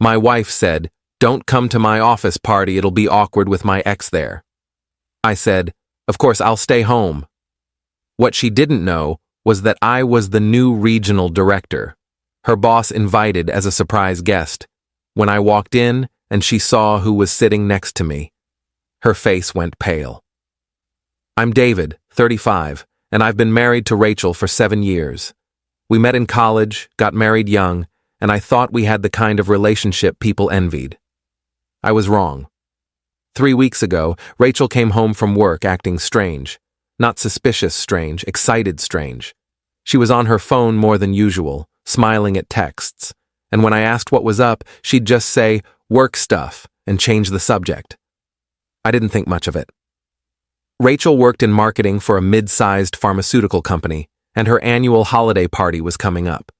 My wife said, "Don't come to my office party, it'll be awkward with my ex there." I said, "Of course, I'll stay home." What she didn't know was that I was the new regional director, her boss invited as a surprise guest. When I walked in and she saw who was sitting next to me, her face went pale. I'm David, 35, and I've been married to Rachel for 7 years. We met in college, got married young, and I thought we had the kind of relationship people envied. I was wrong. 3 weeks ago, Rachel came home from work acting strange. Not suspicious strange, excited strange. She was on her phone more than usual, smiling at texts, and when I asked what was up, she'd just say, "Work stuff," and change the subject. I didn't think much of it. Rachel worked in marketing for a mid-sized pharmaceutical company, and her annual holiday party was coming up.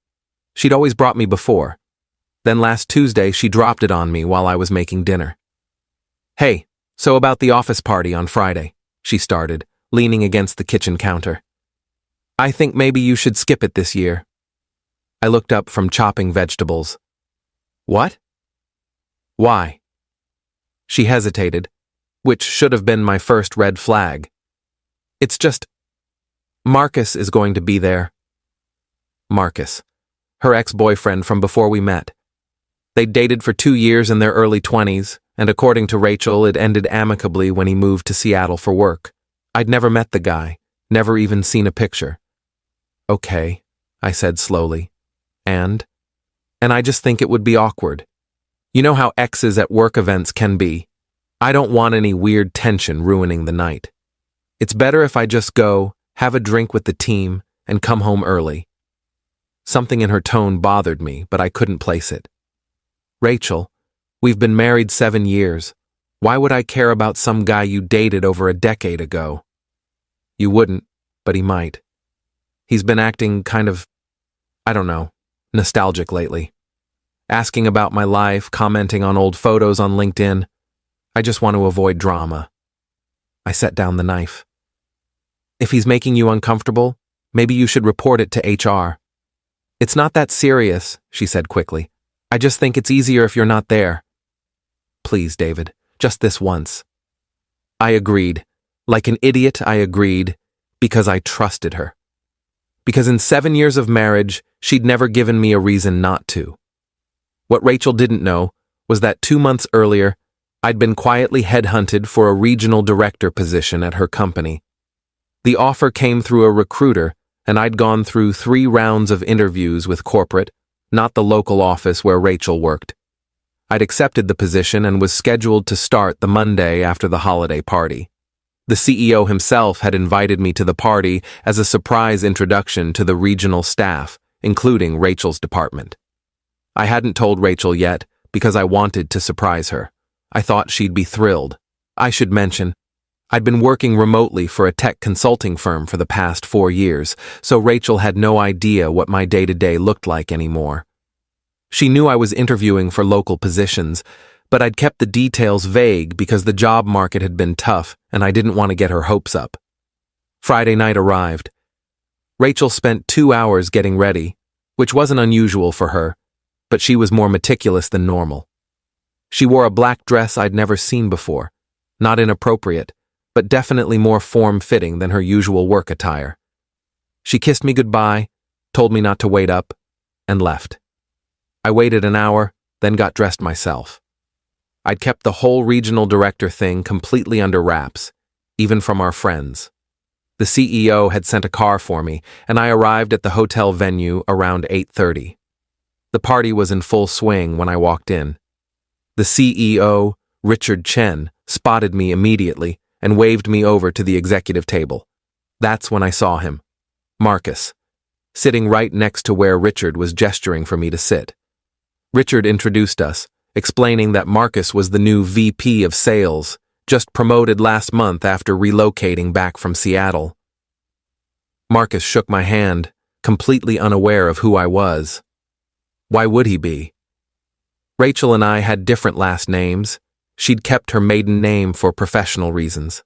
She'd always brought me before. Then last Tuesday, she dropped it on me while I was making dinner. "Hey, so about the office party on Friday," she started, leaning against the kitchen counter. "I think maybe you should skip it this year." I looked up from chopping vegetables. "What?" "Why?" She hesitated, which should have been my first red flag. "It's just, Marcus is going to be there." Marcus, her ex-boyfriend from before we met. They'd dated for 2 years in their early 20s, and according to Rachel, it ended amicably when he moved to Seattle for work. I'd never met the guy, never even seen a picture. "Okay," I said slowly. And I just think it would be awkward. You know how exes at work events can be. I don't want any weird tension ruining the night. It's better if I just go, have a drink with the team, and come home early. Something in her tone bothered me, but I couldn't place it. "Rachel, we've been married 7 years. Why would I care about some guy you dated over a decade ago?" "You wouldn't, but he might. He's been acting kind of, I don't know, nostalgic lately. Asking about my life, commenting on old photos on LinkedIn. I just want to avoid drama." I set down the knife. "If he's making you uncomfortable, maybe you should report it to HR. "It's not that serious," she said quickly. "I just think it's easier if you're not there." "Please, David, just this once." I agreed. Like an idiot, I agreed, because I trusted her. Because in 7 years of marriage, she'd never given me a reason not to. What Rachel didn't know was that 2 months earlier, I'd been quietly headhunted for a regional director position at her company. The offer came through a recruiter, and I'd gone through 3 rounds of interviews with corporate, not the local office where Rachel worked. I'd accepted the position and was scheduled to start the Monday after the holiday party. The CEO himself had invited me to the party as a surprise introduction to the regional staff, including Rachel's department. I hadn't told Rachel yet because I wanted to surprise her. I thought she'd be thrilled. I should mention, I'd been working remotely for a tech consulting firm for the past 4 years, so Rachel had no idea what my day-to-day looked like anymore. She knew I was interviewing for local positions, but I'd kept the details vague because the job market had been tough and I didn't want to get her hopes up. Friday night arrived. Rachel spent 2 hours getting ready, which wasn't unusual for her, but she was more meticulous than normal. She wore a black dress I'd never seen before, not inappropriate, but definitely more form-fitting than her usual work attire. She kissed me goodbye, told me not to wait up, and left. I waited an hour, then got dressed myself. I'd kept the whole regional director thing completely under wraps, even from our friends. The CEO had sent a car for me, and I arrived at the hotel venue around 8:30. The party was in full swing when I walked in. The CEO, Richard Chen, spotted me immediately and waved me over to the executive table. That's when I saw him, Marcus, sitting right next to where Richard was gesturing for me to sit. Richard introduced us, explaining that Marcus was the new VP of Sales, just promoted last month after relocating back from Seattle. Marcus shook my hand, completely unaware of who I was. Why would he be? Rachel and I had different last names. She'd kept her maiden name for professional reasons.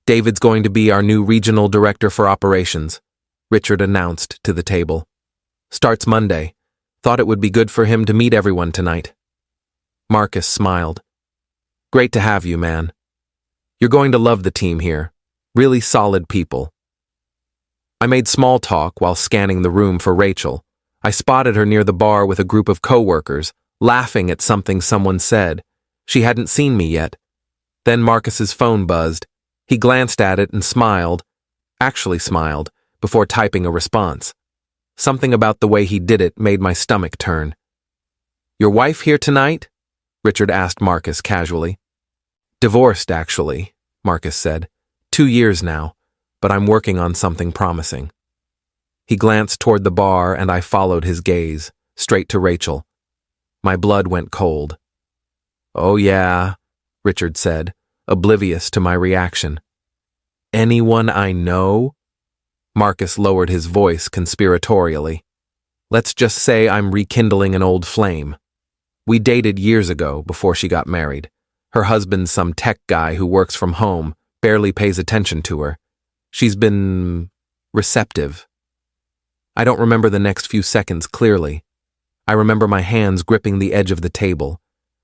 "David's going to be our new regional director for operations," Richard announced to the table. "Starts Monday. Thought it would be good for him to meet everyone tonight. Marcus smiled. Great to have you, man. You're going to love the team here. Really solid people. I made small talk while scanning the room for Rachel. I spotted her near the bar with a group of coworkers, laughing at something someone said. She hadn't seen me yet. Then Marcus's phone buzzed. He glanced at it and smiled, before typing a response. Something about the way he did it made my stomach turn. Your wife here tonight? Richard asked Marcus casually. Divorced, actually, Marcus said. 2 years now, but I'm working on something promising. He glanced toward the bar and I followed his gaze, straight to Rachel. My blood went cold. Oh yeah, Richard said, oblivious to my reaction. Anyone I know? Marcus lowered his voice conspiratorially. Let's just say I'm rekindling an old flame. We dated years ago before she got married. Her husband's some tech guy who works from home, barely pays attention to her. She's been receptive. I don't remember the next few seconds clearly. I remember my hands gripping the edge of the table.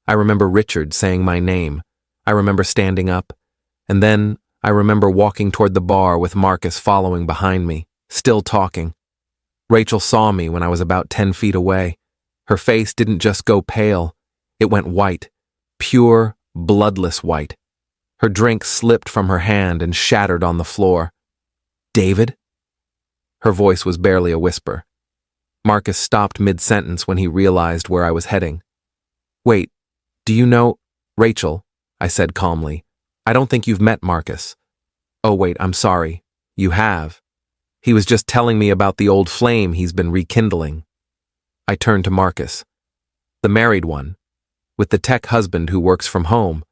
I remember Richard saying my name. I remember standing up. And then I remember walking toward the bar with Marcus following behind me, still talking. Rachel saw me when I was about 10 feet away. Her face didn't just go pale. It went white, pure, bloodless white. Her drink slipped from her hand and shattered on the floor. David? Her voice was barely a whisper. Marcus stopped mid-sentence when he realized where I was heading. Wait, do you know... Rachel, I said calmly. I don't think you've met Marcus. Oh wait, I'm sorry. You have. He was just telling me about the old flame he's been rekindling. I turned to Marcus. The married one, with the tech husband who works from home.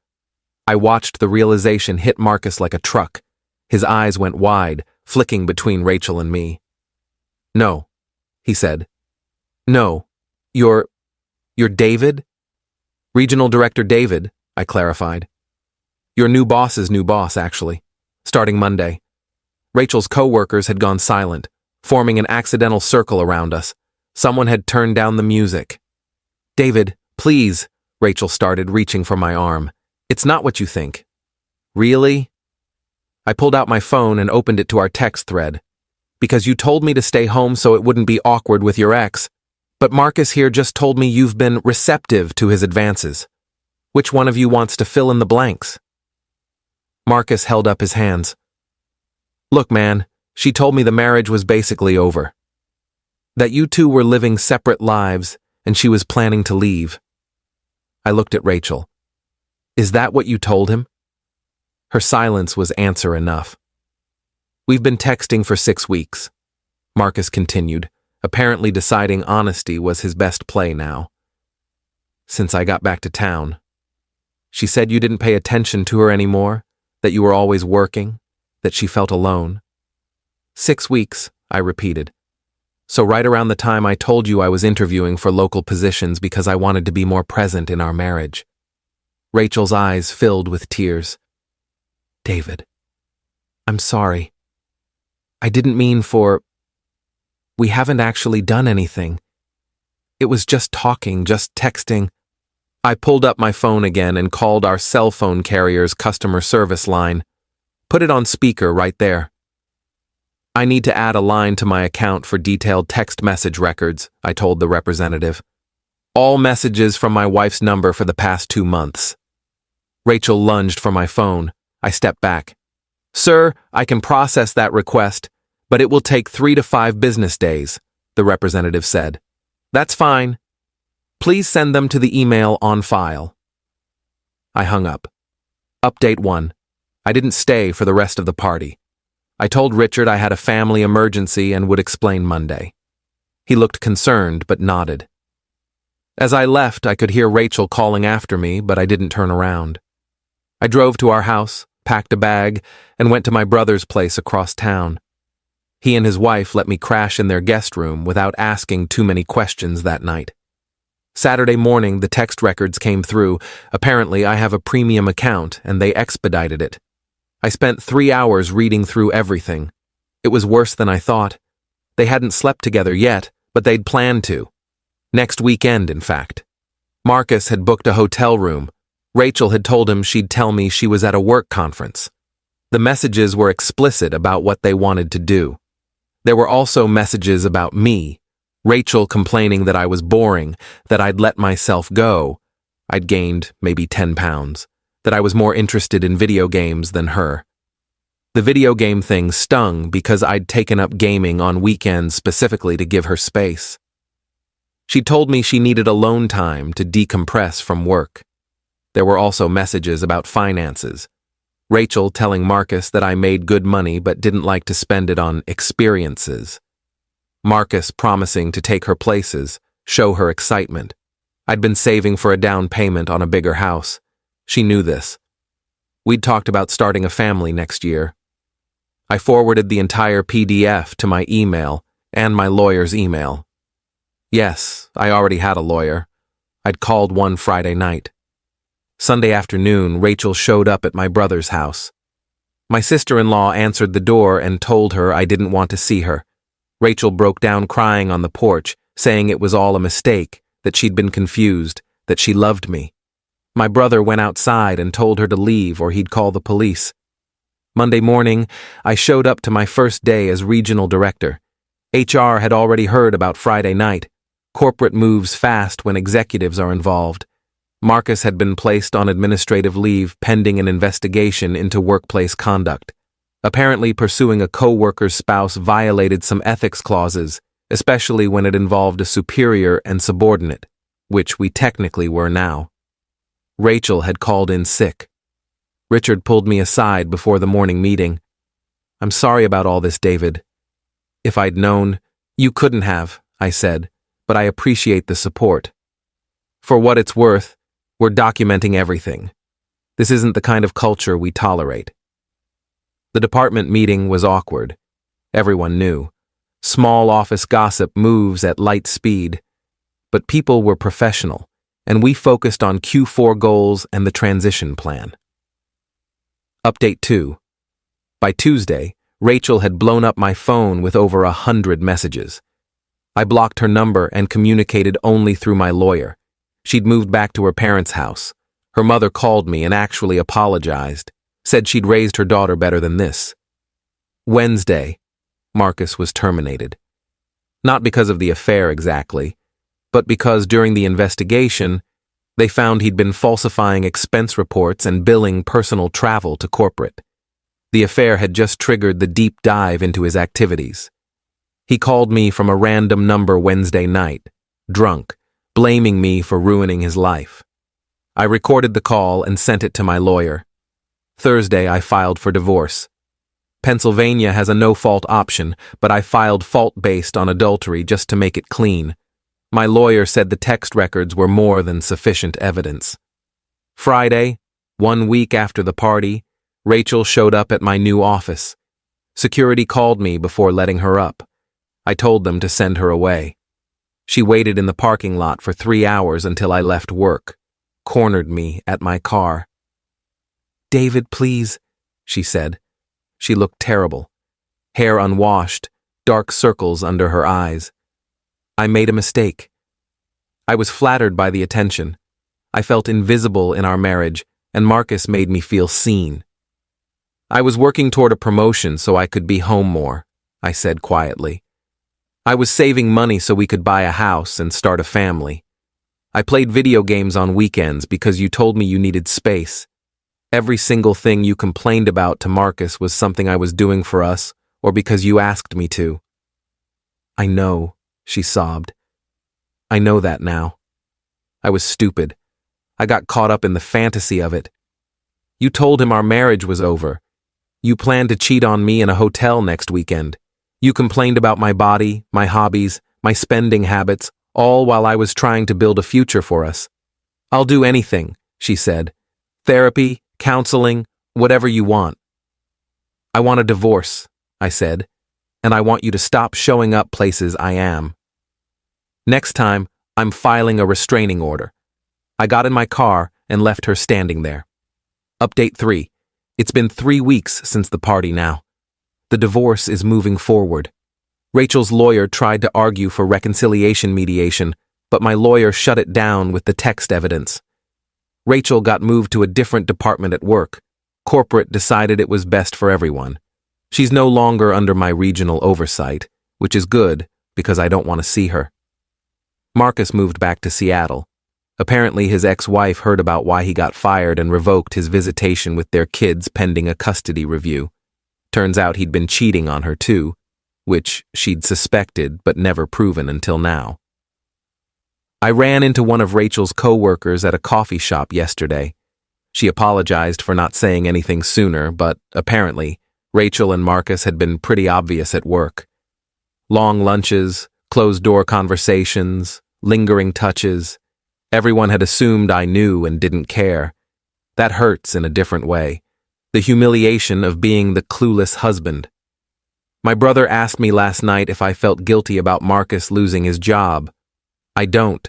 I watched the realization hit Marcus like a truck. His eyes went wide, flicking between Rachel and me. No, he said. No, you're David? Regional Director David, I clarified. Your new boss's new boss, actually, starting Monday. Rachel's co-workers had gone silent, forming an accidental circle around us. Someone had turned down the music. David, please, Rachel started, reaching for my arm. It's not what you think. Really? I pulled out my phone and opened it to our text thread. Because you told me to stay home so it wouldn't be awkward with your ex. But Marcus here just told me you've been receptive to his advances. Which one of you wants to fill in the blanks? Marcus held up his hands. Look, man, she told me the marriage was basically over. That you two were living separate lives and she was planning to leave. I looked at Rachel. Is that what you told him? Her silence was answer enough. We've been texting for 6 weeks, Marcus continued, apparently deciding honesty was his best play now. Since I got back to town. She said you didn't pay attention to her anymore, that you were always working, that she felt alone. 6 weeks, I repeated. So right around the time I told you I was interviewing for local positions because I wanted to be more present in our marriage. Rachel's eyes filled with tears. David, I'm sorry. I didn't mean for... We haven't actually done anything. It was just talking, just texting. I pulled up my phone again and called our cell phone carrier's customer service line. Put it on speaker right there. I need to add a line to my account for detailed text message records, I told the representative. All messages from my wife's number for the past 2 months. Rachel lunged for my phone. I stepped back. Sir, I can process that request, but it will take 3 to 5 business days, the representative said. That's fine. Please send them to the email on file. I hung up. Update 1. I didn't stay for the rest of the party. I told Richard I had a family emergency and would explain Monday. He looked concerned but nodded. As I left, I could hear Rachel calling after me, but I didn't turn around. I drove to our house, packed a bag, and went to my brother's place across town. He and his wife let me crash in their guest room without asking too many questions that night. Saturday morning, the text records came through. Apparently, I have a premium account, and they expedited it. I spent 3 hours reading through everything. It was worse than I thought. They hadn't slept together yet, but they'd planned to. Next weekend, in fact. Marcus had booked a hotel room. Rachel had told him she'd tell me she was at a work conference. The messages were explicit about what they wanted to do. There were also messages about me. Rachel complaining that I was boring, that I'd let myself go. I'd gained maybe 10 pounds, that I was more interested in video games than her. The video game thing stung because I'd taken up gaming on weekends specifically to give her space. She told me she needed alone time to decompress from work. There were also messages about finances. Rachel telling Marcus that I made good money but didn't like to spend it on experiences. Marcus promising to take her places, show her excitement. I'd been saving for a down payment on a bigger house. She knew this. We'd talked about starting a family next year. I forwarded the entire PDF to my email and my lawyer's email. Yes, I already had a lawyer. I'd called one Friday night. Sunday afternoon, Rachel showed up at my brother's house. My sister-in-law answered the door and told her I didn't want to see her. Rachel broke down crying on the porch, saying it was all a mistake, that she'd been confused, that she loved me. My brother went outside and told her to leave or he'd call the police. Monday morning, I showed up to my first day as regional director. HR had already heard about Friday night. Corporate moves fast when executives are involved. Marcus had been placed on administrative leave pending an investigation into workplace conduct. Apparently pursuing a co-worker's spouse violated some ethics clauses, especially when it involved a superior and subordinate, which we technically were now. Rachel had called in sick. Richard pulled me aside before the morning meeting. "I'm sorry about all this, David. If I'd known, you couldn't have," I said, "but I appreciate the support. For what it's worth, we're documenting everything. This isn't the kind of culture we tolerate." The department meeting was awkward. Everyone knew. Small office gossip moves at light speed. But people were professional, and we focused on Q4 goals and the transition plan. Update 2. By Tuesday, Rachel had blown up my phone with over 100 messages. I blocked her number and communicated only through my lawyer. She'd moved back to her parents' house. Her mother called me and actually apologized, said she'd raised her daughter better than this. Wednesday, Marcus was terminated. Not because of the affair exactly, but because during the investigation, they found he'd been falsifying expense reports and billing personal travel to corporate. The affair had just triggered the deep dive into his activities. He called me from a random number Wednesday night, drunk, blaming me for ruining his life. I recorded the call and sent it to my lawyer. Thursday, I filed for divorce. Pennsylvania has a no-fault option, but I filed fault-based on adultery just to make it clean. My lawyer said the text records were more than sufficient evidence. Friday, 1 week after the party, Rachel showed up at my new office. Security called me before letting her up. I told them to send her away. She waited in the parking lot for 3 hours until I left work, cornered me at my car. "David, please," she said. She looked terrible. Hair unwashed, dark circles under her eyes. I made a mistake. I was flattered by the attention. I felt invisible in our marriage, and Marcus made me feel seen. I was working toward a promotion so I could be home more, I said quietly. I was saving money so we could buy a house and start a family. I played video games on weekends because you told me you needed space. Every single thing you complained about to Marcus was something I was doing for us or because you asked me to. "I know," she sobbed. "I know that now. I was stupid. I got caught up in the fantasy of it. You told him our marriage was over. You planned to cheat on me in a hotel next weekend. You complained about my body, my hobbies, my spending habits, all while I was trying to build a future for us. I'll do anything," she said. "Therapy, counseling, whatever you want." "I want a divorce," I said, "and I want you to stop showing up places I am. Next time, I'm filing a restraining order." I got in my car and left her standing there. Update 3. It's been 3 weeks since the party now. The divorce is moving forward. Rachel's lawyer tried to argue for reconciliation mediation, but my lawyer shut it down with the text evidence. Rachel got moved to a different department at work. Corporate decided it was best for everyone. She's no longer under my regional oversight, which is good because I don't want to see her. Marcus moved back to Seattle. Apparently his ex-wife heard about why he got fired and revoked his visitation with their kids pending a custody review. Turns out he'd been cheating on her too, which she'd suspected but never proven until now. I ran into one of Rachel's co-workers at a coffee shop yesterday. She apologized for not saying anything sooner, but apparently, Rachel and Marcus had been pretty obvious at work. Long lunches, closed-door conversations, lingering touches. Everyone had assumed I knew and didn't care. That hurts in a different way. The humiliation of being the clueless husband. My brother asked me last night if I felt guilty about Marcus losing his job. I don't.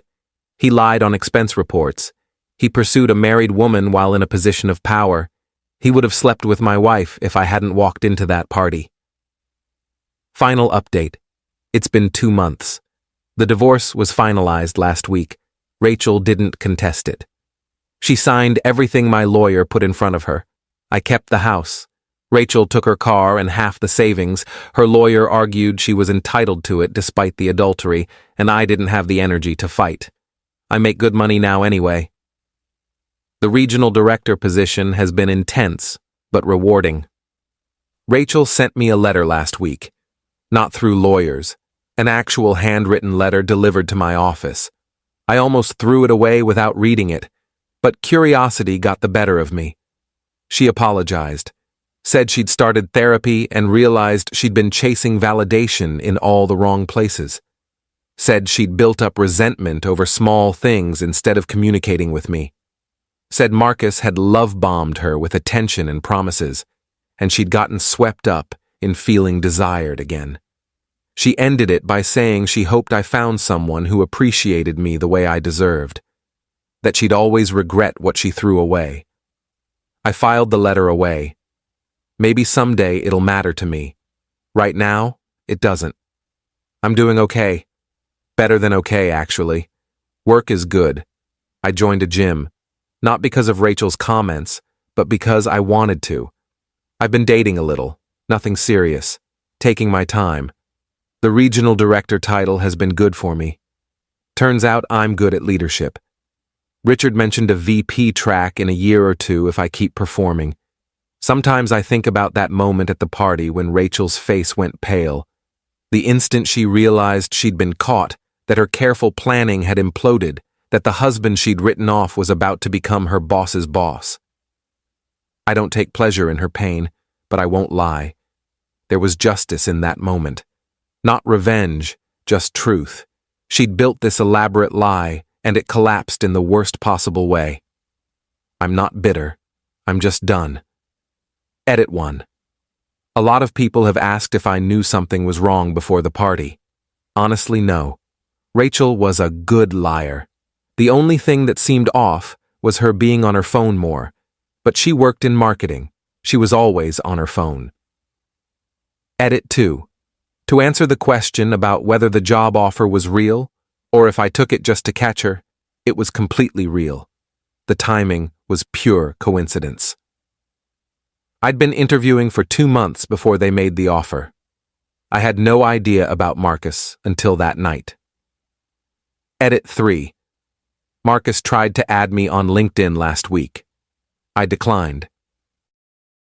He lied on expense reports. He pursued a married woman while in a position of power. He would have slept with my wife if I hadn't walked into that party. Final update. It's been 2 months. The divorce was finalized last week. Rachel didn't contest it. She signed everything my lawyer put in front of her. I kept the house. Rachel took her car and half the savings. Her lawyer argued she was entitled to it despite the adultery, and I didn't have the energy to fight. I make good money now anyway. The regional director position has been intense, but rewarding. Rachel sent me a letter last week. Not through lawyers. An actual handwritten letter delivered to my office. I almost threw it away without reading it, but curiosity got the better of me. She apologized. Said she'd started therapy and realized she'd been chasing validation in all the wrong places. Said she'd built up resentment over small things instead of communicating with me. Said Marcus had love-bombed her with attention and promises, and she'd gotten swept up in feeling desired again. She ended it by saying she hoped I found someone who appreciated me the way I deserved. That she'd always regret what she threw away. I filed the letter away. Maybe someday it'll matter to me. Right now, it doesn't. I'm doing okay. Better than okay, actually. Work is good. I joined a gym. Not because of Rachel's comments, but because I wanted to. I've been dating a little. Nothing serious. Taking my time. The regional director title has been good for me. Turns out I'm good at leadership. Richard mentioned a VP track in a year or two if I keep performing. Sometimes I think about that moment at the party when Rachel's face went pale. The instant she realized she'd been caught, that her careful planning had imploded, that the husband she'd written off was about to become her boss's boss. I don't take pleasure in her pain, but I won't lie. There was justice in that moment. Not revenge, just truth. She'd built this elaborate lie, and it collapsed in the worst possible way. I'm not bitter. I'm just done. Edit 1. A lot of people have asked if I knew something was wrong before the party. Honestly, no. Rachel was a good liar. The only thing that seemed off was her being on her phone more, but she worked in marketing. She was always on her phone. Edit 2. To answer the question about whether the job offer was real, or if I took it just to catch her, it was completely real. The timing was pure coincidence. I'd been interviewing for 2 months before they made the offer. I had no idea about Marcus until that night. Edit 3. Marcus tried to add me on LinkedIn last week. I declined.